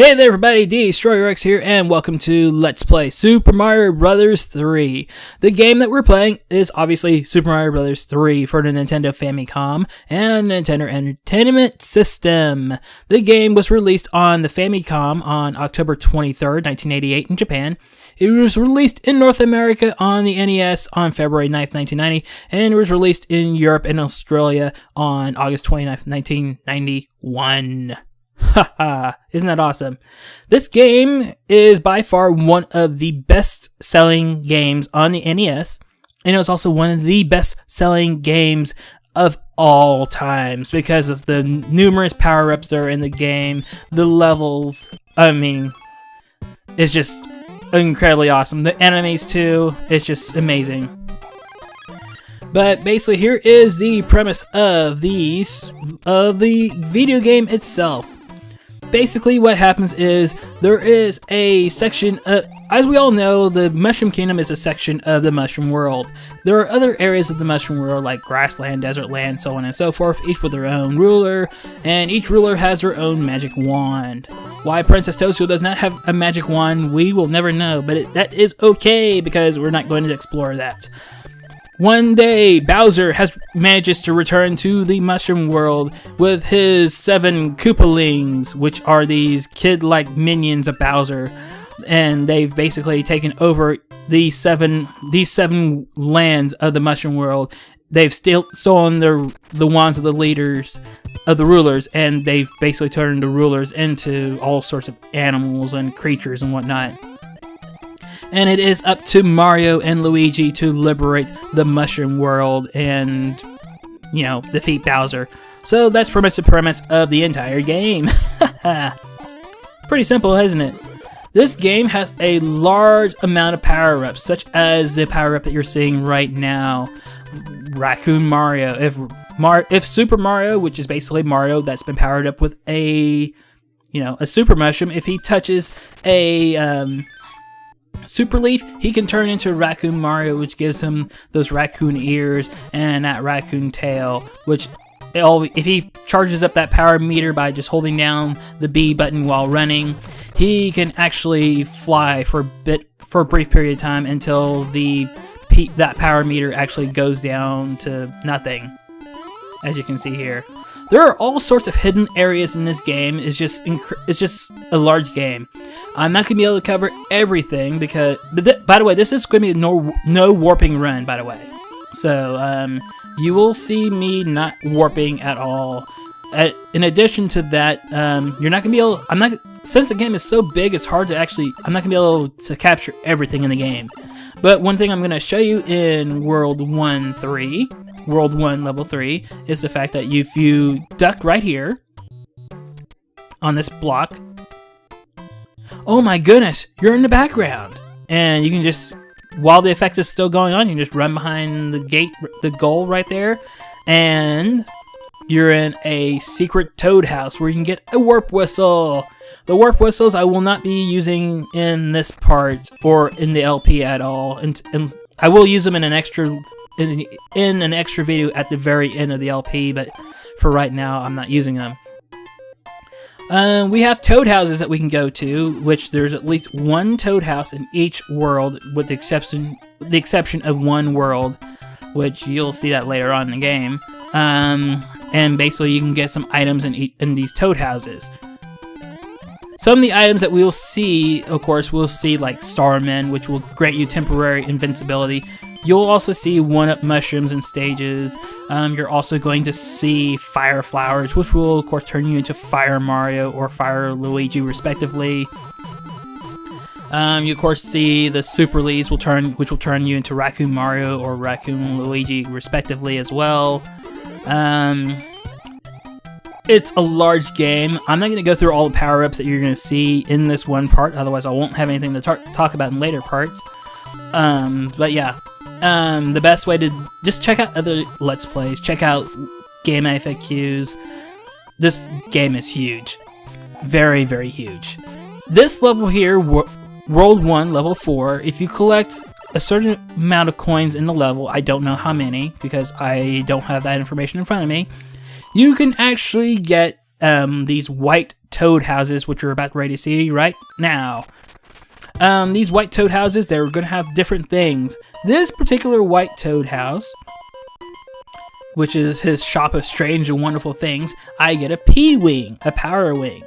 Hey there everybody, DestroyerX here, and welcome to Let's Play Super Mario Bros. 3. The game that we're playing is obviously Super Mario Bros. 3 for the Nintendo Famicom and Nintendo Entertainment System. The game was released on the Famicom on October 23rd, 1988 in Japan. It was released in North America on the NES on February 9th, 1990, and it was released in Europe and Australia on August 29th, 1991. Haha, isn't that awesome? This game is by far one of the best-selling games on the NES, and it was also one of the best-selling games of all times because of the numerous power-ups that are in the game, the levels. I mean, it's just incredibly awesome. The enemies too, it's just amazing. But basically, here is the premise of the video game itself. Basically, what happens is there is a section, as we all know, the Mushroom Kingdom is a section of the Mushroom World. There are other areas of the Mushroom World like Grassland, Desert Land, so on and so forth, each with their own ruler, and each ruler has their own magic wand. Why Princess Toadstool does not have a magic wand, we will never know, but that is okay because we're not going to explore that. One day, Bowser manages to return to the Mushroom World with his 7 Koopalings, which are these kid-like minions of Bowser, and they've basically taken over these seven lands of the Mushroom World. They've stolen the wands of the leaders, of the rulers, and they've basically turned the rulers into all sorts of animals and creatures and whatnot. And it is up to Mario and Luigi to liberate the Mushroom World and, you know, defeat Bowser. So that's pretty much the premise of the entire game. Pretty simple, isn't it? This game has a large amount of power-ups, such as the power-up that you're seeing right now, Raccoon Mario. If Super Mario, which is basically Mario that's been powered up with a Super Mushroom, if he touches a Super Leaf, he can turn into Raccoon Mario, which gives him those raccoon ears and that raccoon tail, which if he charges up that power meter by just holding down the B button while running, he can actually fly for a brief period of time until that power meter actually goes down to nothing, as you can see here. There are all sorts of hidden areas in this game. It's just a large game. I'm not going to be able to cover everything because, by the way, this is going to be no warping run, by the way. So, you will see me not warping at all. In addition to that, you're not going to be able, since the game is so big, it's hard to I'm not going to be able to capture everything in the game. But one thing I'm going to show you in World 1 Level 3, is the fact that if you duck right here, on this block, oh my goodness, you're in the background! And you can just, while the effect is still going on, you can just run behind the goal right there, and you're in a secret Toad house where you can get a warp whistle! The warp whistles I will not be using in this part, or in the LP at all, and I will use them in an extra video at the very end of the LP, but for right now, I'm not using them. We have Toad houses that we can go to, which there's at least one Toad house in each world, with the exception of one world, which you'll see that later on in the game. And basically, you can get some items in these Toad houses. Some of the items that we'll see, of course, we'll see like Starmen, which will grant you temporary invincibility. You'll also see 1-up mushrooms in stages. You're also going to see fire flowers, which will of course turn you into Fire Mario or Fire Luigi respectively. You of course see the Super Leaves, which will turn you into Raccoon Mario or Raccoon Luigi respectively as well. It's a large game. I'm not going to go through all the power-ups that you're going to see in this one part, otherwise I won't have anything to talk about in later parts. But yeah. The best way to just check out other Let's Plays, check out game FAQs. This game is huge. Very, very huge. This level here, World 1, Level 4, if you collect a certain amount of coins in the level, I don't know how many, because I don't have that information in front of me, you can actually get these white toad houses, which you're about ready to see right now. These white toad houses, they're going to have different things. This particular white toad house, which is his shop of strange and wonderful things, I get a P-Wing, a power wing.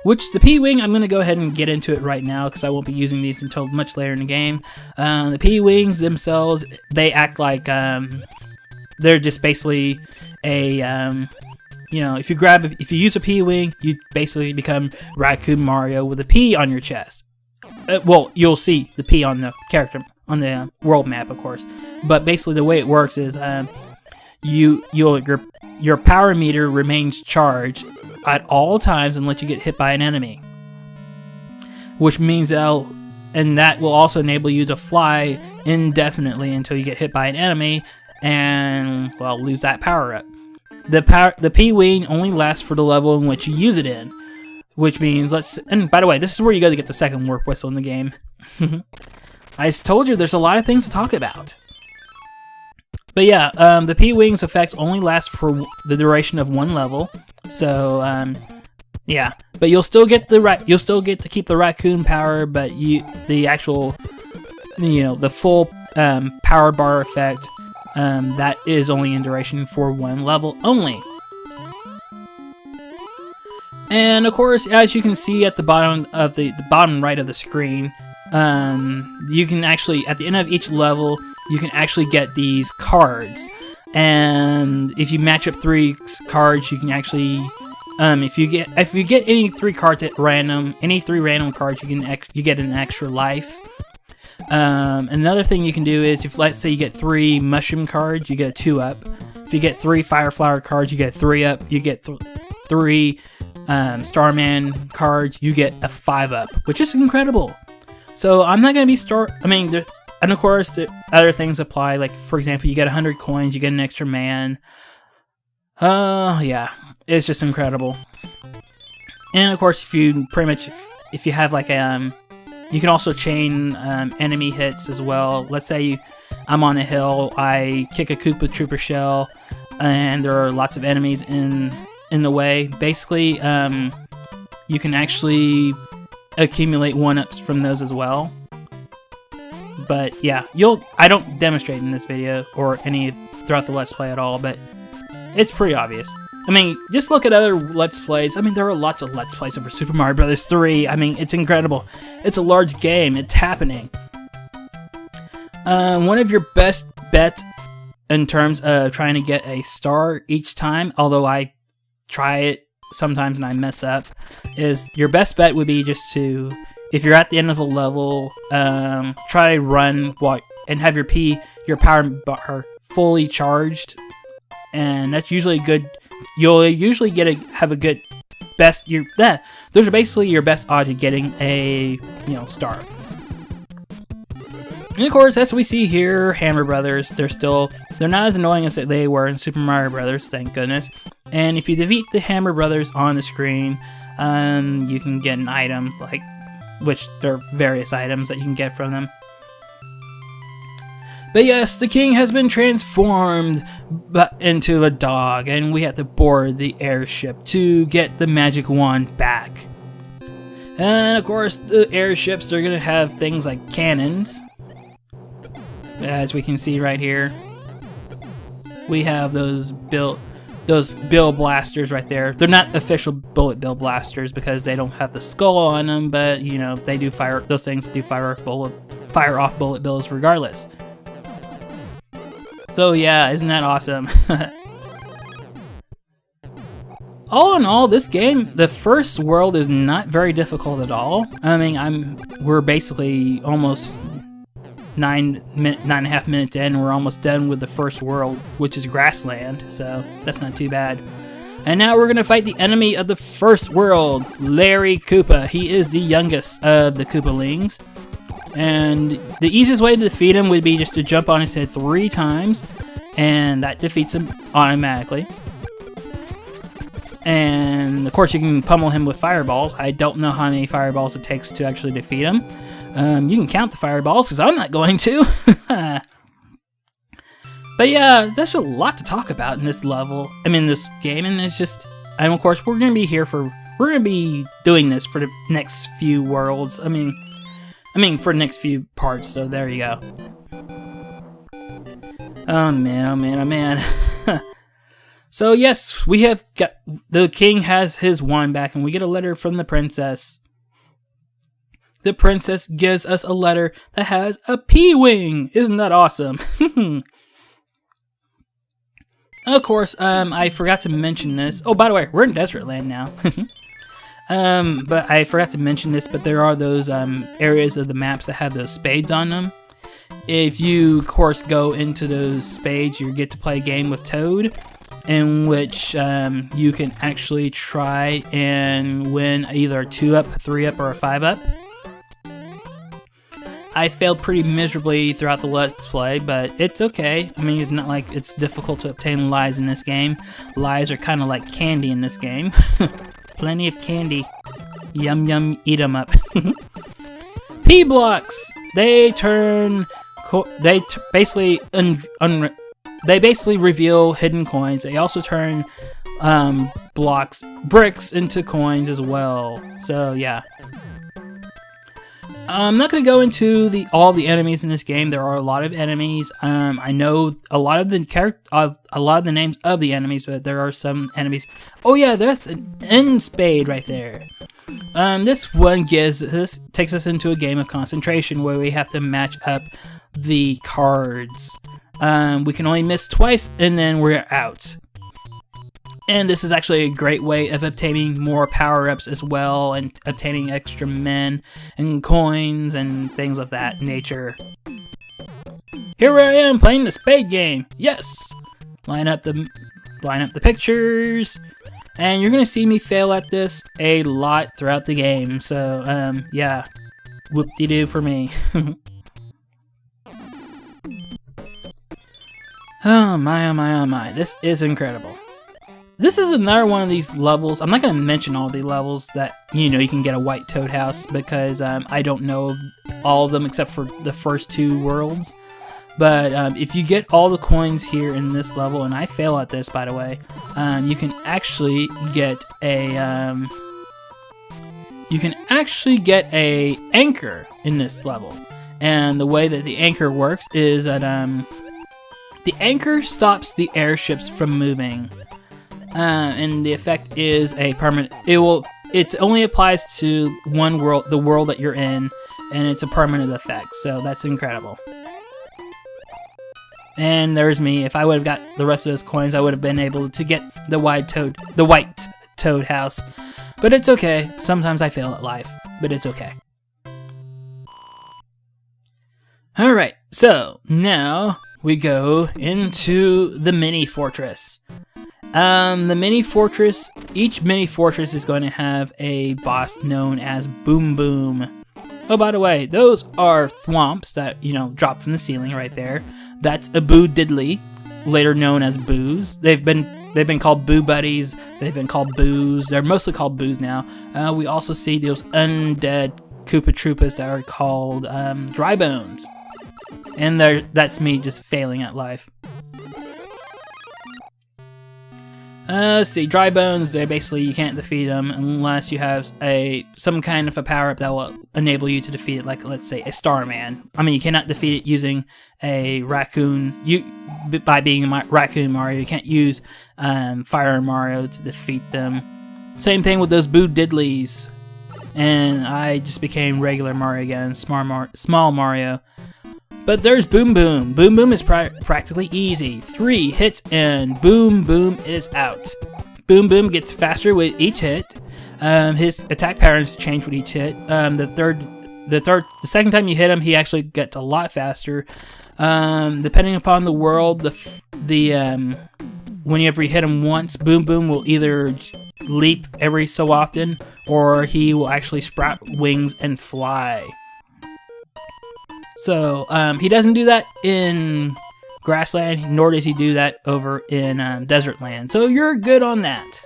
Which the P-Wing, I'm going to go ahead and get into it right now because I won't be using these until much later in the game. The P-Wings themselves, they act like, they're just basically a, you know, if you use a P-Wing, you basically become Raccoon Mario with a P on your chest. Well, you'll see the P on the character, on the world map, of course. But basically the way it works is, your power meter remains charged at all times unless you get hit by an enemy, which means that will also enable you to fly indefinitely until you get hit by an enemy and, well, lose that power up. The P-Wing only lasts for the level in which you use it in, which means and by the way, this is where you go to get the second warp whistle in the game. I told you there's a lot of things to talk about. But yeah, the P-Wing's effects only last for the duration of one level. So, yeah, but you'll still get to keep the raccoon power, but the actual, the full power bar effect, that is only in duration for one level only. And of course, as you can see at the bottom of the bottom right of the screen, you can actually, at the end of each level, you can actually get these cards. And if you match up 3 cards, you can actually, if you get any 3 cards at random, any 3 random cards, you get an extra life. Another thing you can do is, if let's say you get 3 mushroom cards, you get a 2-up. If you get 3 fire flower cards, you get a 3-up. You get 3 Starman cards, you get a 5-up, which is incredible. So I'm not gonna be and of course, the other things apply. Like, for example, you get 100 coins, you get an extra man. Yeah, it's just incredible. And of course, if you have like you can also chain enemy hits as well. Let's say I'm on a hill, I kick a Koopa Trooper shell, and there are lots of enemies in the way. Basically, you can actually accumulate 1-ups from those as well. But yeah, I don't demonstrate in this video or any throughout the Let's Play at all, but it's pretty obvious. I mean, just look at other Let's Plays. I mean, there are lots of Let's Plays over Super Mario Bros. 3. I mean, it's incredible. It's a large game. It's happening. One of your best bets in terms of trying to get a star each time, although I try it sometimes and I mess up, is your best bet would be just to, if you're at the end of a level, try to run and have your power bar fully charged, and that's usually good. You'll usually have a good those are basically your best odds of getting a star. And of course, as we see here, Hammer Brothers, they're not as annoying as they were in Super Mario Brothers, thank goodness. And if you defeat the Hammer Brothers on the screen, you can get an item, which there are various items that you can get from them. But yes, the king has been transformed into a dog, and we have to board the airship to get the magic wand back. And of course, the airships, they're going to have things like cannons, as we can see right here. We have those bill blasters right there. They're not official bullet bill blasters because they don't have the skull on them, but they do fire. Those things do fire off bullet bills regardless. So yeah, isn't that awesome? All in all, this game, the first world is not very difficult at all. I mean, we're basically almost 9.5 minutes in, and we're almost done with the first world, which is Grassland, so that's not too bad. And now we're gonna fight the enemy of the first world, Larry Koopa. He is the youngest of the Koopalings. And the easiest way to defeat him would be just to jump on his head 3 times, and that defeats him automatically. And of course you can pummel him with fireballs. I don't know how many fireballs it takes to actually defeat him. You can count the fireballs, because I'm not going to. But yeah, there's a lot to talk about in this level. I mean, this game, and it's just, And of course, we're gonna be doing this for the next few worlds. I mean, for the next few parts. So there you go. Oh man, oh man, oh man. So yes, we have got the king has his wand back, and we get a letter from the princess. The princess gives us a letter that has a P-wing. Isn't that awesome? Of course, I forgot to mention this. Oh, by the way, we're in Desert Land now. But I forgot to mention this, but there are those areas of the maps that have those spades on them. If you, of course, go into those spades, you get to play a game with Toad, in which you can actually try and win either a 2-up, a 3-up, or a 5-up. I failed pretty miserably throughout the Let's Play, but it's okay. I mean, it's not like it's difficult to obtain lives in this game. Lives are kind of like candy in this game. Plenty of candy. Yum yum, eat 'em up. P-blocks! They turn... They basically reveal hidden coins. They also turn bricks into coins as well. So yeah. I'm not going to go into all the enemies in this game. There are a lot of enemies. I know a lot of the names of the enemies, but there are some enemies. Oh yeah, there's an end spade right there. This one takes us into a game of concentration where we have to match up the cards. We can only miss twice and then we're out. And this is actually a great way of obtaining more power-ups as well, and obtaining extra men and coins and things of that nature. Here I am playing the spade game. Yes. Line up the pictures, and you're gonna see me fail at this a lot throughout the game. So yeah, whoop-de-doo for me. Oh my, oh my, oh my! This is incredible. This is another one of these levels. I'm not going to mention all the levels that, you can get a white toad house, because I don't know all of them except for the first 2 worlds. But if you get all the coins here in this level, and I fail at this, by the way, you can actually get a anchor in this level. And the way that the anchor works is that the anchor stops the airships from moving. And the effect is a permanent. It only applies to one world, the world that you're in, and it's a permanent effect. So that's incredible. And there's me. If I would have got the rest of those coins, I would have been able to get the white toad house. But it's okay. Sometimes I fail at life, but it's okay. All right. So now we go into the mini fortress. The mini fortress, each mini fortress is going to have a boss known as Boom Boom. Oh, by the way, those are thwomps that, drop from the ceiling right there. That's a Boo Diddley, later known as Boos. They've been called Boo Buddies. They've been called Boos. They're mostly called Boos now. We also see those undead Koopa Troopas that are called Dry Bones. And that's me just failing at life. Let's see, Dry Bones, you can't defeat them unless you have some kind of a power-up that will enable you to defeat it, like, let's say, a Starman. I mean, you cannot defeat it using a raccoon, by being a raccoon Mario. You can't use Fire Mario to defeat them. Same thing with those Boo Diddleys. And I just became regular Mario again, small Mario. But there's Boom Boom. Boom Boom is practically easy. 3 hits and Boom Boom is out. Boom Boom gets faster with each hit. His attack patterns change with each hit. The second time you hit him, he actually gets a lot faster. Depending upon the world, whenever you hit him once, Boom Boom will either leap every so often, or he will actually sprout wings and fly. So, he doesn't do that in Grassland, nor does he do that over in Desert Land. So you're good on that.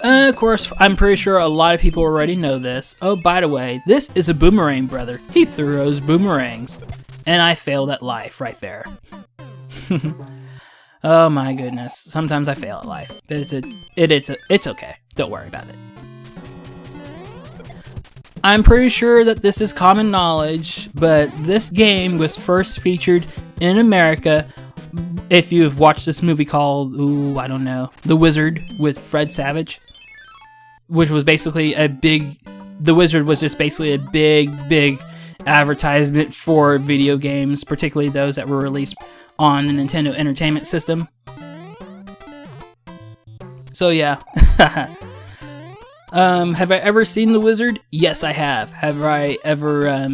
Of course, I'm pretty sure a lot of people already know this. Oh, by the way, this is a boomerang brother. He throws boomerangs. And I failed at life right there. Oh my goodness. Sometimes I fail at life. But it's okay. Don't worry about it. I'm pretty sure that this is common knowledge, but this game was first featured in America. If you've watched this movie called, I don't know, The Wizard with Fred Savage, which was basically The Wizard was just basically a big advertisement for video games, particularly those that were released on the Nintendo Entertainment System. So yeah. Have I ever seen The Wizard? Yes, I have. Have I ever,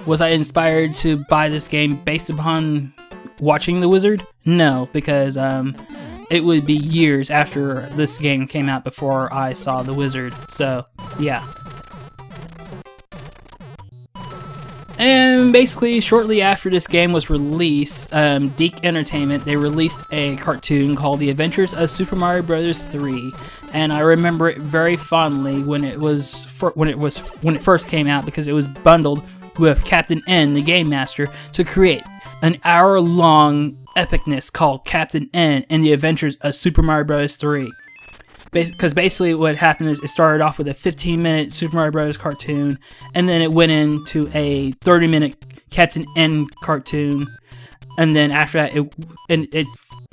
was I inspired to buy this game based upon watching The Wizard? No, because, it would be years after this game came out before I saw The Wizard. So, yeah. And basically, shortly after this game was released, Deke Entertainment, they released a cartoon called The Adventures of Super Mario Bros. 3, and I remember it very fondly when it first came out, because it was bundled with Captain N, the Game Master, to create an hour-long epicness called Captain N and The Adventures of Super Mario Bros. 3. Because basically what happened is it started off with a 15-minute Super Mario Bros. Cartoon, and then it went into a 30-minute Captain N cartoon, and then after that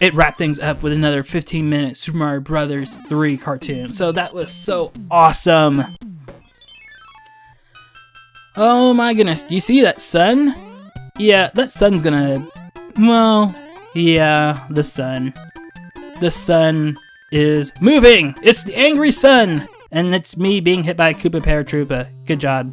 it wrapped things up with another 15-minute Super Mario Bros. 3 cartoon. So that was so awesome. Oh my goodness, do you see that sun? Yeah, that sun's gonna... Well, yeah, the sun. The sun is moving! It's the angry sun! And it's me being hit by a Koopa Paratroopa. Good job.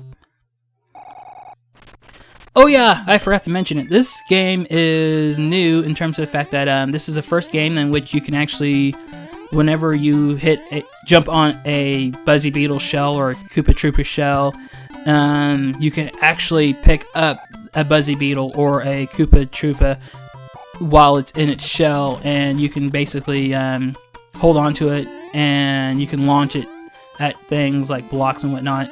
Oh yeah, I forgot to mention it. This game is new in terms of the fact that this is the first game in which you can actually, whenever you jump on a Buzzy Beetle shell or a Koopa Troopa shell, you can actually pick up a Buzzy Beetle or a Koopa Troopa while it's in its shell, and you can basically hold on to it, and you can launch it at things like blocks and whatnot.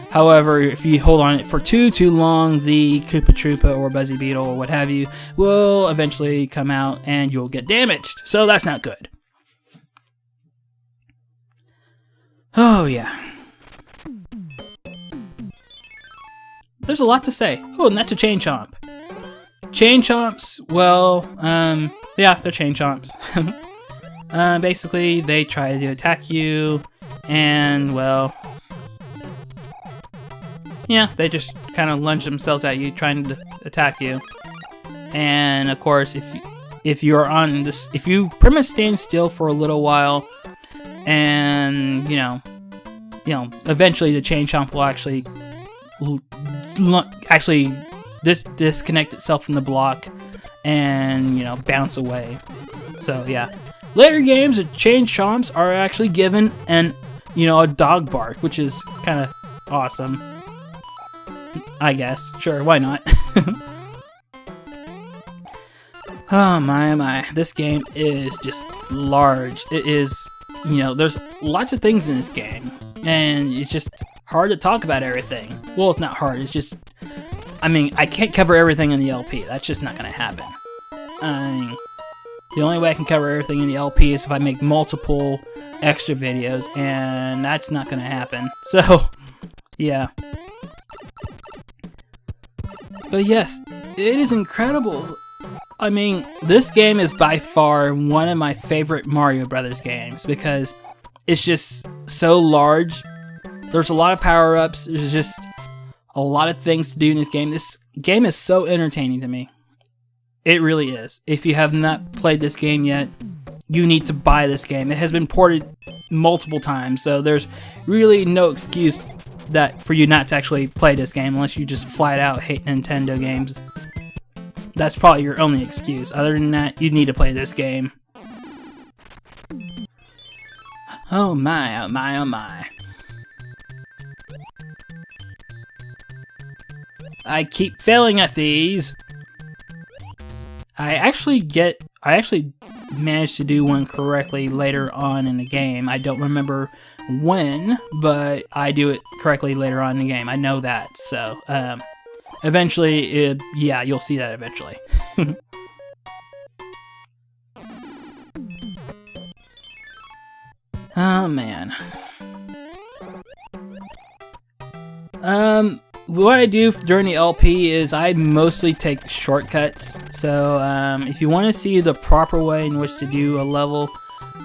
However, if you hold on it for too long, the Koopa Troopa or Buzzy Beetle or what have you will eventually come out and you'll get damaged. So that's not good. Oh yeah. There's a lot to say. Oh, and that's a Chain Chomp. Chain Chomps, well, yeah, they're Chain Chomps. Basically, they try to attack you, and, well, yeah, they just kind of lunge themselves at you, trying to attack you. And, of course, if you're on this, if you pretty much stand still for a little while, and, you know, eventually the Chain Chomp will actually disconnect itself from the block and, bounce away. So, yeah. Later games, the Chain Chomps are actually given a dog bark, which is kind of awesome. I guess. Sure, why not? Oh my. This game is just large. It is, there's lots of things in this game, and it's just hard to talk about everything. Well, it's not hard, it's just, I can't cover everything in the LP. That's just not going to happen. The only way I can cover everything in the LP is if I make multiple extra videos, and that's not going to happen. So, yeah. But yes, it is incredible. This game is by far one of my favorite Mario Brothers games because it's just so large. There's a lot of power-ups. There's just a lot of things to do in this game. This game is so entertaining to me. It really is. If you have not played this game yet, you need to buy this game. It has been ported multiple times, so there's really no excuse for you not to actually play this game unless you just flat out hate Nintendo games. That's probably your only excuse. Other than that, you need to play this game. Oh my, oh my, oh my. I keep failing at these. I actually managed to do one correctly later on in the game. I don't remember when, but I do it correctly later on in the game. I know that, so eventually, yeah, you'll see that eventually. Oh man. What I do during the LP is I mostly take shortcuts. So if you want to see the proper way in which to do a level,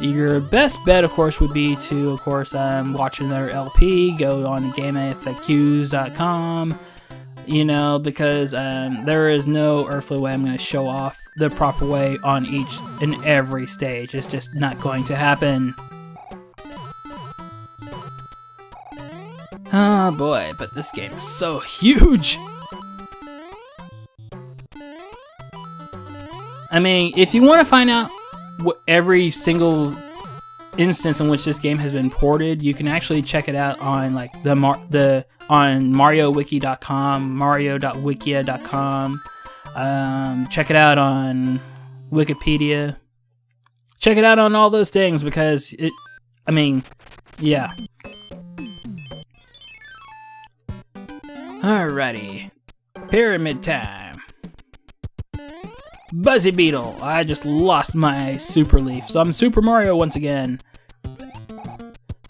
your best bet, of course, would be to, of course, watch another LP. Go on GameFAQs.com. You know, because there is no earthly way I'm going to show off the proper way on each and every stage. It's just not going to happen. Oh boy, but this game is so huge! I mean, if you want to find out what every single instance in which this game has been ported, you can actually check it out on like on MarioWiki.com, Mario.wikia.com. Check it out on Wikipedia. Check it out on all those things because yeah. Alrighty, pyramid time. Buzzy Beetle. I just lost my super leaf, so I'm Super Mario once again.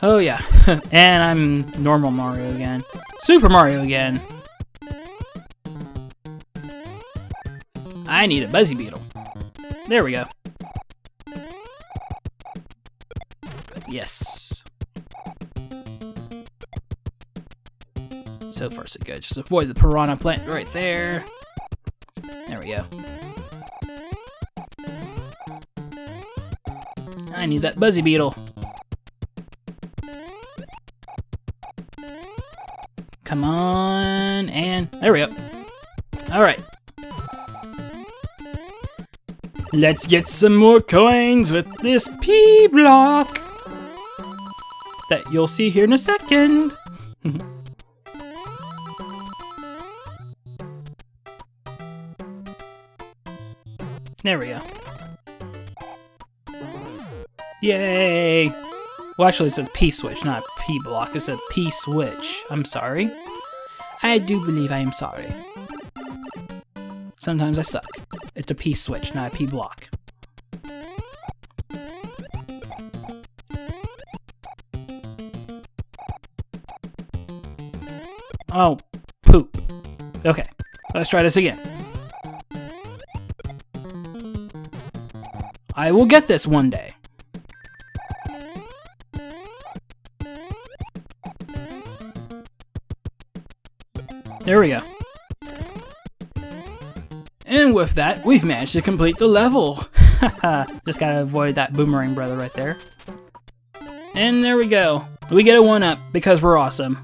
Oh yeah, and I'm normal Mario again. Super Mario again. I need a Buzzy Beetle. There we go. Yes. So far so good. Just avoid the piranha plant right there. There we go. I need that Buzzy Beetle. Come on, and there we go. Alright. Let's get some more coins with this P block that you'll see here in a second. There we go. Yay! Well, actually, it says P-switch, not P-block. It said P-switch. I'm sorry. I do believe I am sorry. Sometimes I suck. It's a P-switch, not a P-block. Oh, poop. Okay, let's try this again. I will get this one day. There we go. And with that, we've managed to complete the level. Just gotta avoid that boomerang brother right there. And there we go. We get a 1-up because we're awesome.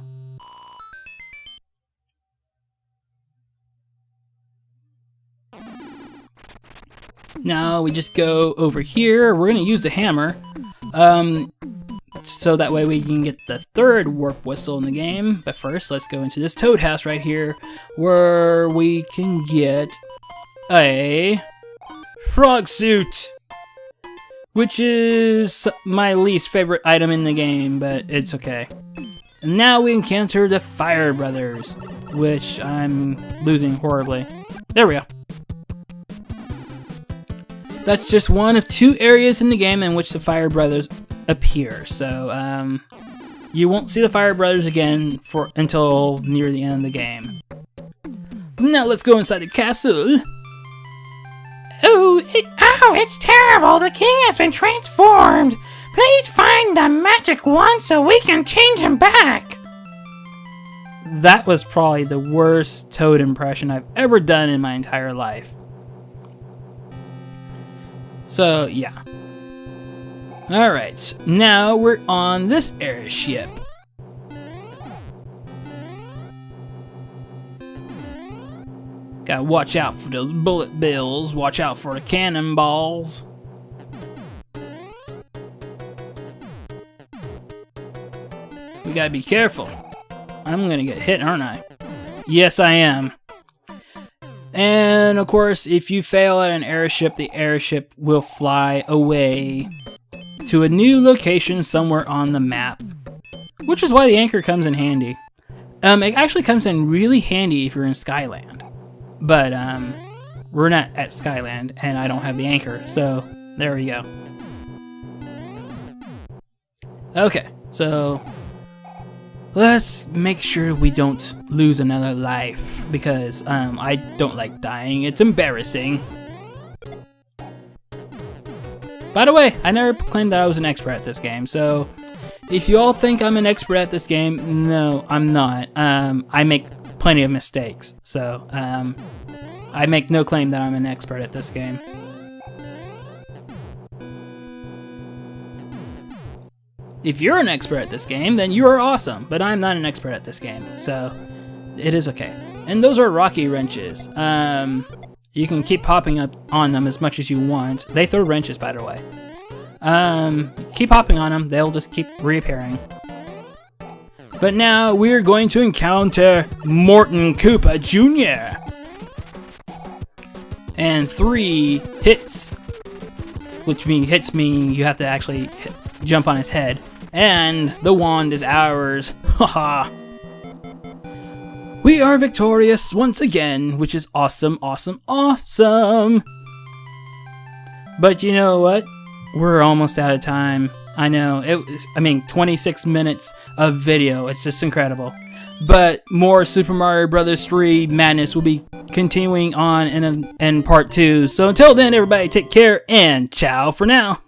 Now we just go over here. We're gonna use the hammer. So that way we can get the third warp whistle in the game. But first, let's go into this toad house right here, where we can get a frog suit, which is my least favorite item in the game, but it's okay. And now we encounter the Fire Brothers, which I'm losing horribly. There we go. That's just one of 2 areas in the game in which the Fire Brothers appear. So, you won't see the Fire Brothers again until near the end of the game. Now let's go inside the castle. Oh, it's terrible. The king has been transformed. Please find the magic wand so we can change him back. That was probably the worst Toad impression I've ever done in my entire life. So, yeah. Alright, now we're on this airship. Gotta watch out for those bullet bills, watch out for the cannonballs. We gotta be careful. I'm gonna get hit, aren't I? Yes, I am. And of course, if you fail at an airship, the airship will fly away to a new location somewhere on the map, which is why the anchor comes in handy. It actually comes in really handy if you're in Skyland, but we're not at Skyland and I don't have the anchor, so there we go. Okay, so let's make sure we don't lose another life, because I don't like dying. It's embarrassing. By the way, I never claimed that I was an expert at this game, so if you all think I'm an expert at this game, no, I'm not. I make plenty of mistakes, so I make no claim that I'm an expert at this game. If you're an expert at this game, then you are awesome, but I'm not an expert at this game, so it is okay. And those are rocky wrenches. You can keep hopping up on them as much as you want. They throw wrenches, by the way. Keep hopping on them, they'll just keep reappearing. But now we're going to encounter Morton Koopa Jr. And 3 hits, which hits mean you have to actually jump on his head. And the wand is ours. Haha. We are victorious once again, which is awesome, awesome, awesome. But you know what? We're almost out of time. I know, 26 minutes of video. It's just incredible. But more Super Mario Bros. 3 madness will be continuing on in part 2. So until then, everybody take care and ciao for now.